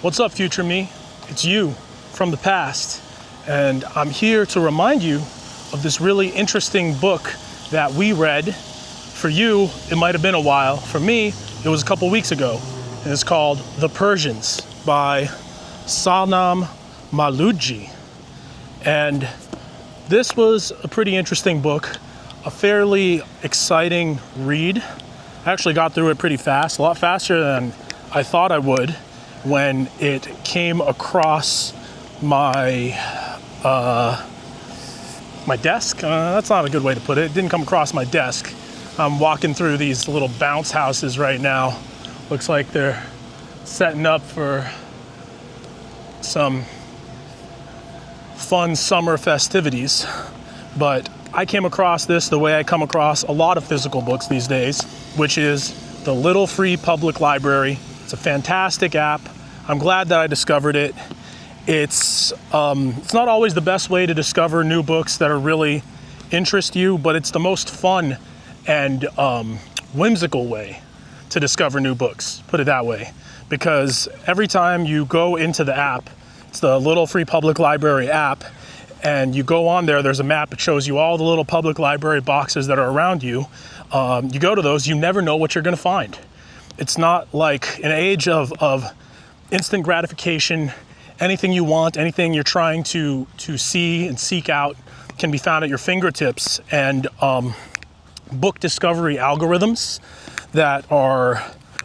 What's up, future me? It's you from the past, and I'm here to remind you of this really interesting book that we read. For you, it might have been a while. For me, it was a couple weeks ago, and it's called The Persians by Sanam Maaloodji. And this was a pretty interesting book, a fairly exciting read. I actually got through it pretty fast, a lot faster than I thought I would when it came across my my desk. That's not a good way to put it. It didn't come across my desk. I'm walking through these little bounce houses right now. Looks like they're setting up for some fun summer festivities. But I came across this the way I come across a lot of physical books these days, which is the Little Free Public Library. It's a fantastic app. I'm glad that I discovered it. It's not always the best way to discover new books that are really interest you, but it's the most fun and whimsical way to discover new books, put it that way. Because every time you go into the app, it's the Little Free Public Library app, and you go on there, there's a map that shows you all the little public library boxes that are around you. You go to those, you never know what you're gonna find. It's not like an age of instant gratification. Anything you want, anything you're trying to see and seek out can be found at your fingertips. And book discovery algorithms that are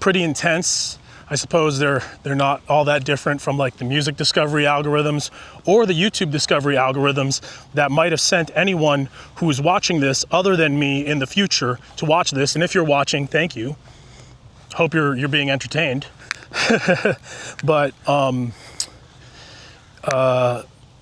pretty intense. I suppose they're not all that different from like the music discovery algorithms or the YouTube discovery algorithms that might have sent anyone who's watching this other than me in the future to watch this. And if you're watching, thank you. Hope you're being entertained. But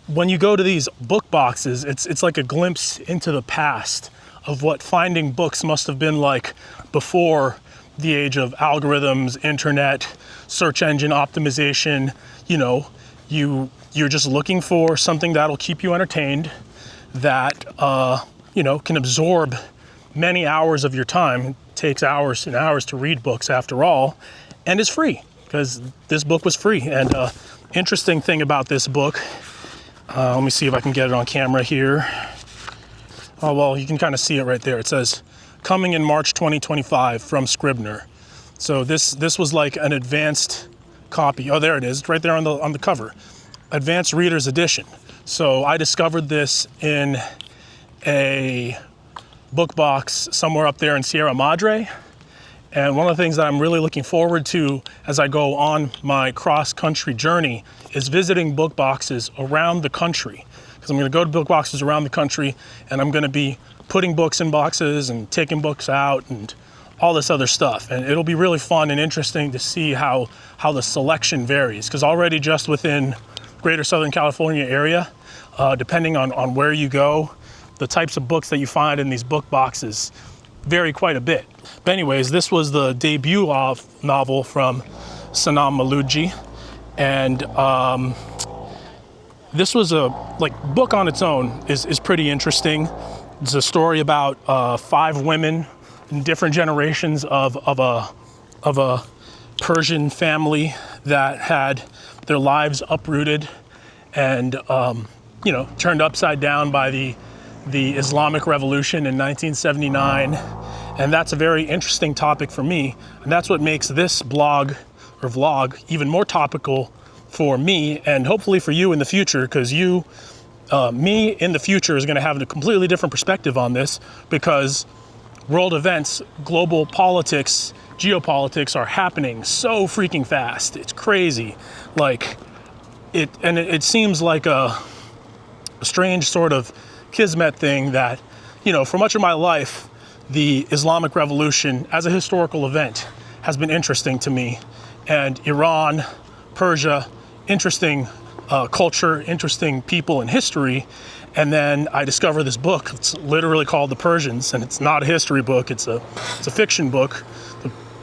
when you go to these book boxes, it's like a glimpse into the past of what finding books must have been like before the age of algorithms, internet, search engine optimization. You know, you're just looking for something that'll keep you entertained, that can absorb many hours of your time. It takes hours and hours to read books after all, and is free, because this book was free. And interesting thing about this book, let me see if I can get it on camera here. Oh, well, you can kind of see it right there. It says, coming in March 2025 from Scribner. So this was like an advanced copy. Oh, there it is, right there on the cover. Advanced Reader's Edition. So I discovered this in a book box somewhere up there in Sierra Madre. And one of the things that I'm really looking forward to as I go on my cross-country journey is visiting book boxes around the country. Because I'm going to go to book boxes around the country, and I'm going to be putting books in boxes and taking books out and all this other stuff. And it'll be really fun and interesting to see how the selection varies. Because already just within greater Southern California area, depending on where you go, the types of books that you find in these book boxes vary quite a bit. But anyways, this was the debut of novel from Sanam Maaloodji, and this was a book on its own is pretty interesting. It's a story about 5 women in different generations of a Persian family that had their lives uprooted and turned upside down by the Islamic Revolution in 1979. And that's a very interesting topic for me. And that's what makes this blog or vlog even more topical for me, and hopefully for you in the future, because me in the future is going to have a completely different perspective on this, because world events, global politics, geopolitics are happening so freaking fast. It's crazy. It seems like a strange sort of kismet thing that, for much of my life, the Islamic Revolution as a historical event has been interesting to me. And Iran, Persia, interesting culture, interesting people and history. And then I discover this book. It's literally called The Persians, and it's not a history book. It's a fiction book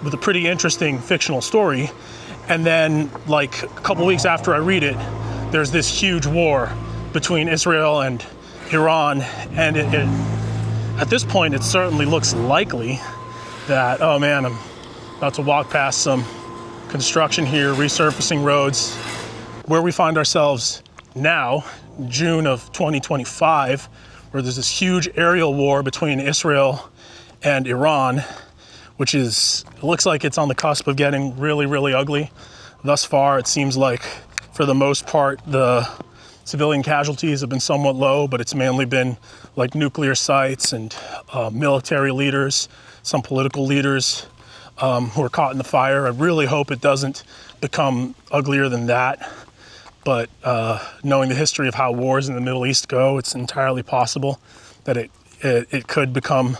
with a pretty interesting fictional story. And then a couple weeks after I read it, there's this huge war between Israel and Iran. And at this point, it certainly looks likely that, oh man, I'm about to walk past some construction here, resurfacing roads. Where we find ourselves now, June of 2025, where there's this huge aerial war between Israel and Iran, which it looks like it's on the cusp of getting really, really ugly. Thus far, it seems like, for the most part, the civilian casualties have been somewhat low, but it's mainly been like nuclear sites and military leaders, some political leaders who are caught in the fire. I really hope it doesn't become uglier than that. But knowing the history of how wars in the Middle East go, it's entirely possible that it could become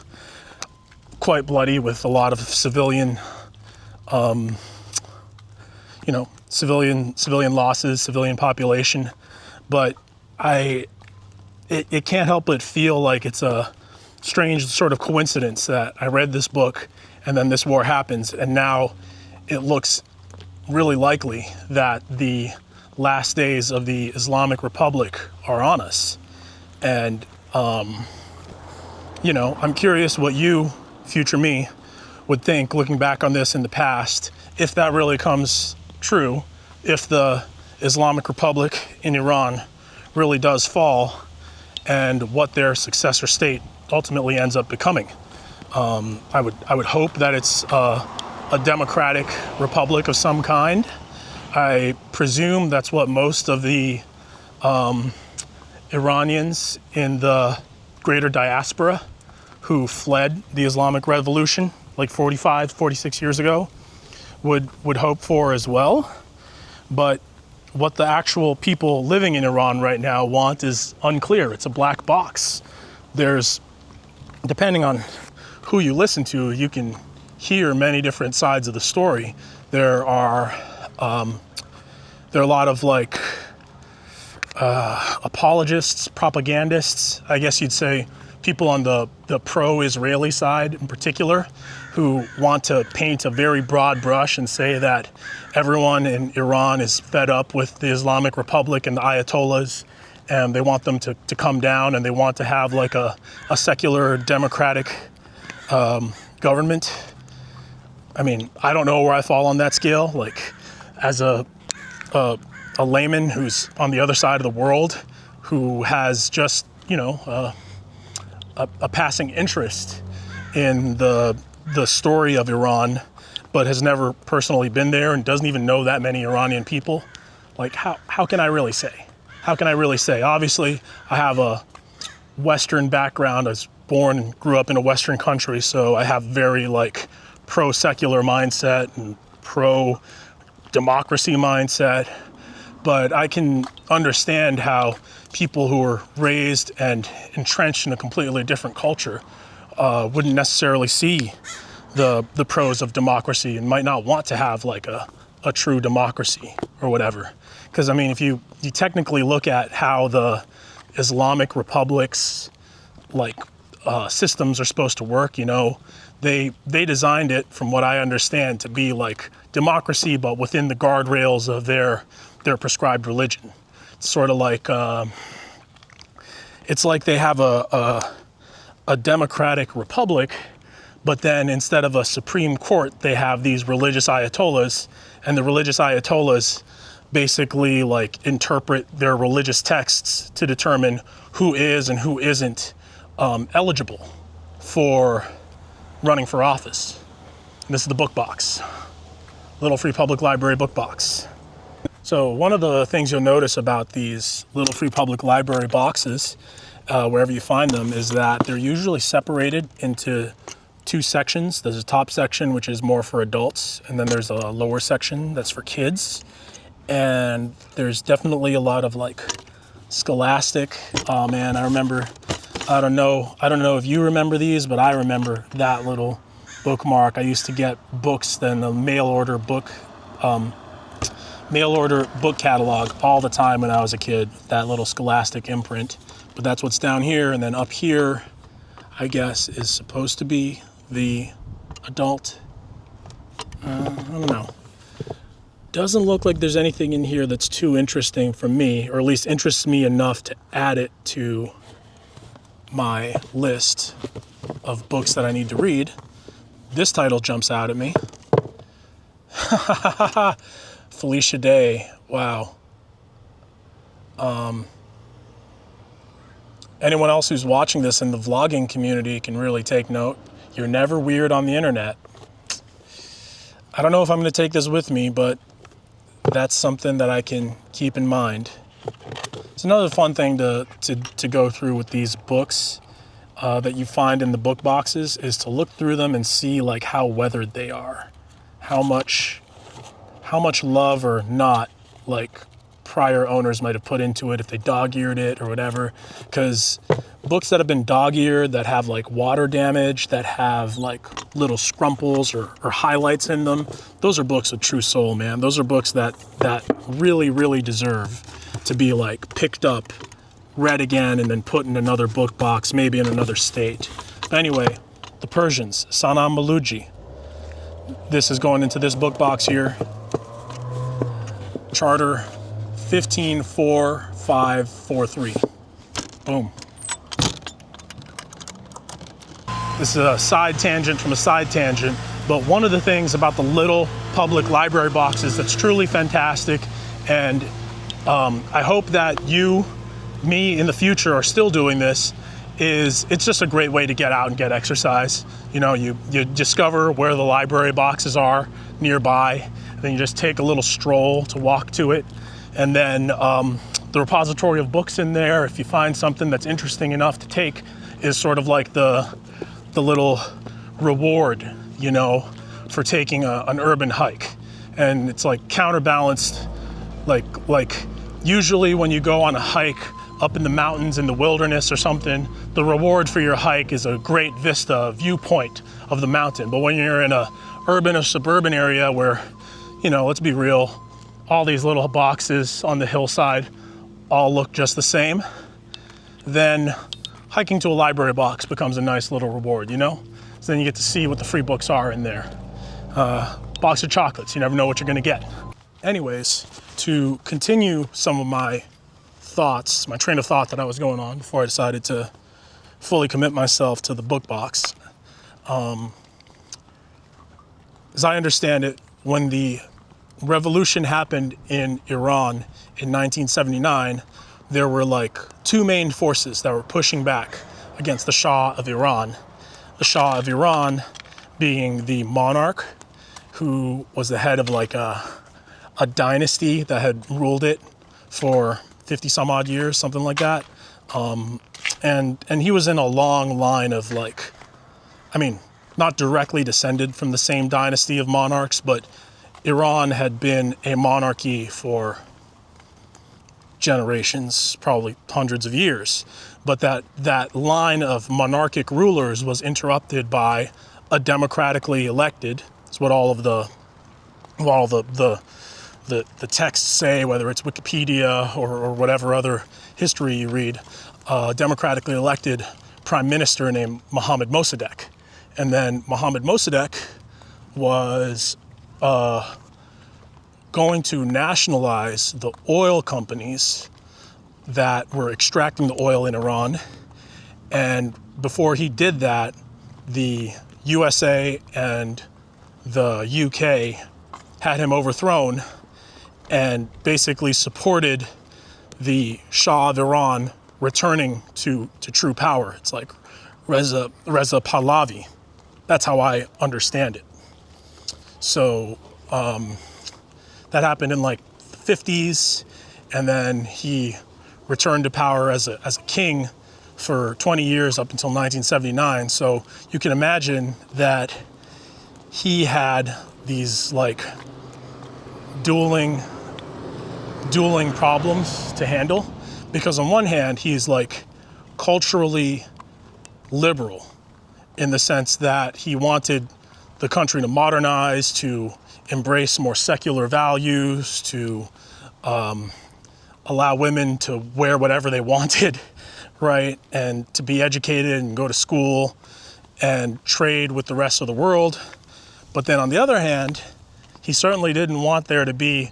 quite bloody with a lot of civilian, civilian losses, civilian population. But it can't help but feel like it's a strange sort of coincidence that I read this book and then this war happens, and now it looks really likely that the last days of the Islamic Republic are on us. And, I'm curious what you, future me, would think looking back on this in the past, if that really comes true, if the Islamic Republic in Iran really does fall, and what their successor state ultimately ends up becoming. I would hope that it's a democratic republic of some kind. I presume that's what most of the Iranians in the greater diaspora who fled the Islamic Revolution like 45, 46 years ago would hope for as well. But what the actual people living in Iran right now want is unclear. It's a black box. Depending on who you listen to, you can hear many different sides of the story. There are a lot of apologists, propagandists, I guess you'd say, people on the pro-Israeli side in particular, who want to paint a very broad brush and say that everyone in Iran is fed up with the Islamic Republic and the Ayatollahs, and they want them to come down, and they want to have like a secular democratic government. I mean, I don't know where I fall on that scale. Like, as a layman who's on the other side of the world, who has just, a passing interest in the story of Iran, but has never personally been there and doesn't even know that many Iranian people. Like, how can I really say? How can I really say? Obviously, I have a Western background. I was born and grew up in a Western country, so I have very pro-secular mindset and pro-democracy mindset. But I can understand how people who were raised and entrenched in a completely different culture wouldn't necessarily see the pros of democracy and might not want to have a true democracy or whatever. Because, I mean, if you technically look at how the Islamic Republic's systems are supposed to work, they designed it, from what I understand, to be like democracy, but within the guardrails of their prescribed religion. It's sort of like, it's like they have a democratic republic, but then instead of a Supreme Court, they have these religious ayatollahs, and the religious ayatollahs basically interpret their religious texts to determine who is and who isn't eligible for running for office. And this is the book box, Little Free Public Library book box. So one of the things you'll notice about these Little Free Public Library boxes, wherever you find them, is that they're usually separated into two sections. There's a top section, which is more for adults, and then there's a lower section that's for kids. And there's definitely a lot of scholastic. Oh man, I remember, I don't know if you remember these, but I remember that little bookmark. I used to get books, then the mail order book catalog all the time when I was a kid, that little scholastic imprint. But that's what's down here, and then up here, I guess, is supposed to be the adult. I don't know. Doesn't look like there's anything in here that's too interesting for me, or at least interests me enough to add it to my list of books that I need to read. This title jumps out at me. Felicia Day, wow. Anyone else who's watching this in the vlogging community can really take note. You're never weird on the internet. I don't know if I'm going to take this with me, but that's something that I can keep in mind. It's another fun thing to go through with these books that you find in the book boxes is to look through them and see like how weathered they are, how much love or not like prior owners might have put into it if they dog-eared it or whatever. Because books that have been dog-eared, that have like water damage, that have like little scrumples or highlights in them, those are books with true soul, man. Those are books that really, really deserve to be like picked up, read again, and then put in another book box, maybe in another state. But anyway, the Persians, Sanam Maluji. This is going into this book box here. Charter 154543. Boom. This is a side tangent from a side tangent, but one of the things about the little public library boxes that's truly fantastic, and I hope that you, me in the future are still doing this, is it's just a great way to get out and get exercise. You know, you discover where the library boxes are nearby, and then you just take a little stroll to walk to it. And then the repository of books in there, if you find something that's interesting enough to take, is sort of like the little reward, you know, for taking an urban hike. And it's like counterbalanced, like usually when you go on a hike up in the mountains in the wilderness or something, the reward for your hike is a great vista, viewpoint of the mountain. But when you're in a urban or suburban area where, you know, let's be real, all these little boxes on the hillside all look just the same, then hiking to a library box becomes a nice little reward, you know? So then you get to see what the free books are in there. Box of chocolates, you never know what you're gonna get. Anyways, to continue some of my thoughts, my train of thought that I was going on before I decided to fully commit myself to the book box. As I understand it, when the revolution happened in Iran in 1979, there were like two main forces that were pushing back against the Shah of Iran. The Shah of Iran being the monarch who was the head of like a dynasty that had ruled it for 50 some odd years, something like that. And he was in a long line of like, I mean, not directly descended from the same dynasty of monarchs, but Iran had been a monarchy for generations, probably hundreds of years. But that line of monarchic rulers was interrupted by a democratically elected, it's what all the texts say, whether it's Wikipedia or whatever other history you read, democratically elected prime minister named Mohammad Mossadegh. And then Mohammad Mossadegh was going to nationalize the oil companies that were extracting the oil in Iran. And before he did that, the USA and the UK had him overthrown and basically supported the Shah of Iran returning to true power. It's like Reza Pahlavi. That's how I understand it. So that happened in like the 50s, and then he returned to power as a king for 20 years up until 1979. So you can imagine that he had these like dueling problems to handle, because on one hand he's like culturally liberal in the sense that he wanted the country to modernize, to embrace more secular values, to allow women to wear whatever they wanted, right? And to be educated and go to school and trade with the rest of the world. But then on the other hand, he certainly didn't want there to be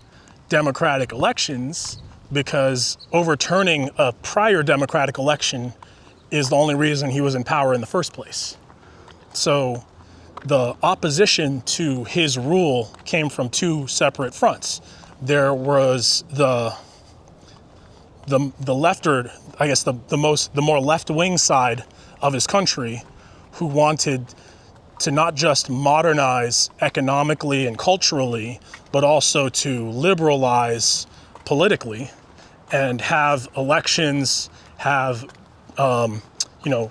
democratic elections, because overturning a prior democratic election is the only reason he was in power in the first place. So the opposition to his rule came from two separate fronts. There was the left, or I guess the more left-wing side of his country, who wanted to not just modernize economically and culturally, but also to liberalize politically and have elections, have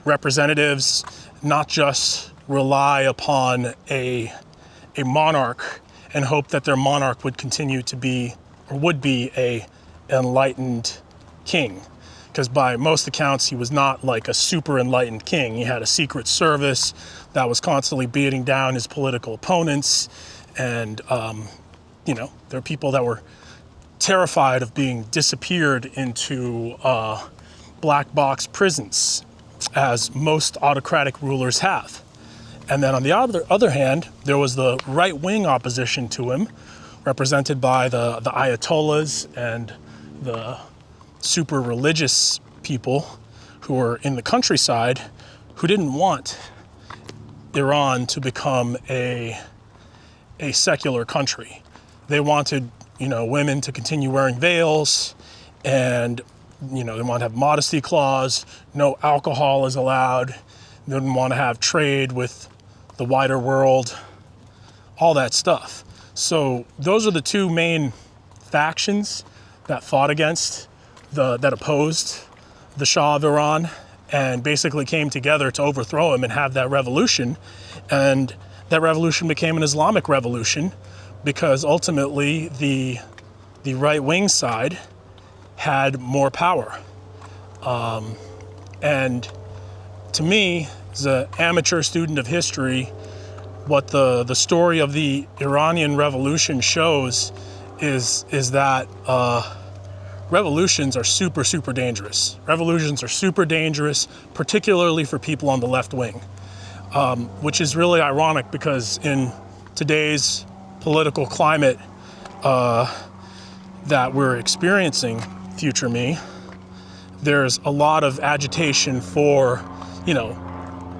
representatives, not just rely upon a monarch and hope that their monarch would continue to be, or would be, a enlightened king. Because by most accounts, he was not like a super enlightened king. He had a secret service that was constantly beating down his political opponents. And, there are people that were terrified of being disappeared into black box prisons, as most autocratic rulers have. And then on the other hand, there was the right-wing opposition to him, represented by the Ayatollahs and the super religious people who were in the countryside, who didn't want Iran to become a secular country. They wanted, women to continue wearing veils, and they want to have modesty clause, no alcohol is allowed. They didn't want to have trade with the wider world, all that stuff. So those are the two main factions that fought against that opposed the Shah of Iran, and basically came together to overthrow him and have that revolution. And that revolution became an Islamic revolution, because ultimately the right-wing side had more power. And to me, as an amateur student of history, what the story of the Iranian Revolution shows is that revolutions are super, super dangerous. Revolutions are super dangerous, particularly for people on the left wing, which is really ironic, because in today's political climate that we're experiencing, future me, there's a lot of agitation for,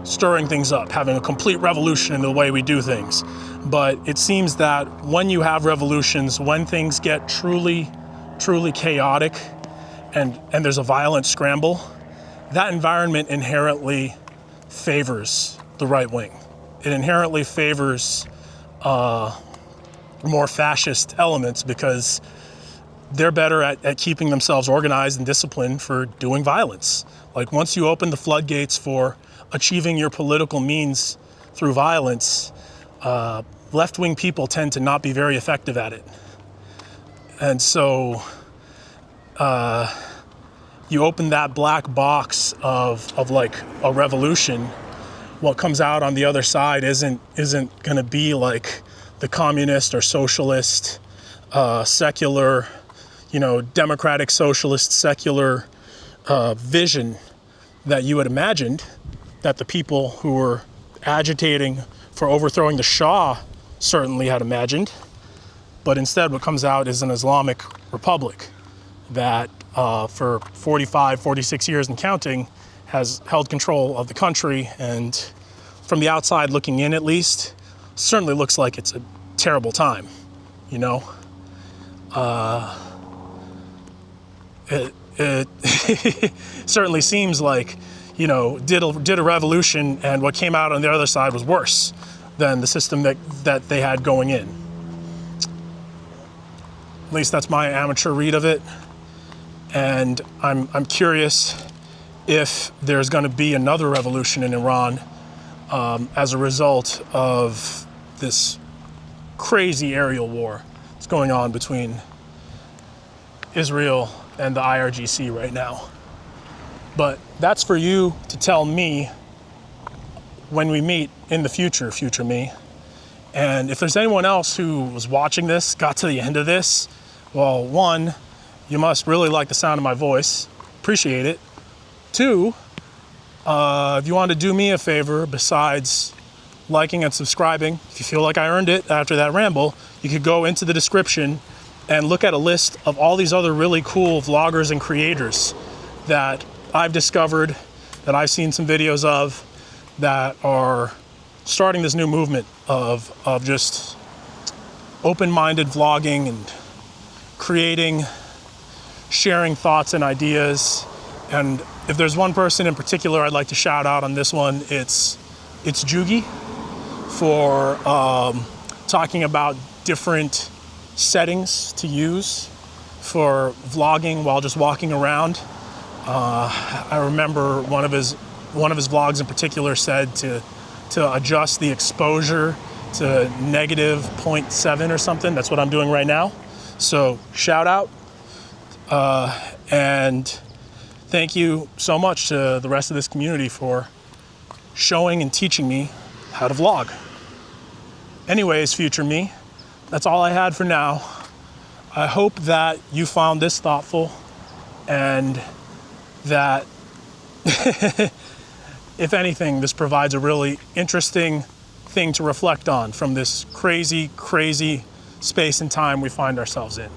stirring things up, having a complete revolution in the way we do things. But it seems that when you have revolutions, when things get truly chaotic and there's a violent scramble, that environment inherently favors the right wing. It inherently favors more fascist elements, because they're better at keeping themselves organized and disciplined for doing violence. Like, once you open the floodgates for achieving your political means through violence, left-wing people tend to not be very effective at it. And so you open that black box of like a revolution, what comes out on the other side isn't going to be like the communist or socialist, secular, democratic, socialist, secular vision that you had imagined, that the people who were agitating for overthrowing the Shah certainly had imagined. But instead, what comes out is an Islamic Republic that for 45, 46 years and counting has held control of the country, and from the outside looking in, at least, certainly looks like it's a terrible time, It certainly seems like, did a revolution, and what came out on the other side was worse than the system that they had going in. At least that's my amateur read of it. And I'm curious if there's going to be another revolution in Iran as a result of this crazy aerial war that's going on between Israel and the IRGC right now. But that's for you to tell me when we meet in the future me. And if there's anyone else who was watching this, got to the end of this, well, one, you must really like the sound of my voice. Appreciate it. Two, if you want to do me a favor, besides liking and subscribing, if you feel like I earned it after that ramble, you could go into the description and look at a list of all these other really cool vloggers and creators that I've discovered, that I've seen some videos of, that are starting this new movement of just open-minded vlogging and creating, sharing thoughts and ideas. And if there's one person in particular I'd like to shout out on this one, it's Jugi for talking about different settings to use for vlogging while just walking around. I remember one of his vlogs in particular said to adjust the exposure to -0.7 or something. That's what I'm doing right now. So shout out, and thank you so much to the rest of this community for showing and teaching me how to vlog. Anyways, future me, that's all I had for now. I hope that you found this thoughtful and that, if anything, this provides a really interesting thing to reflect on from this crazy, crazy space and time we find ourselves in.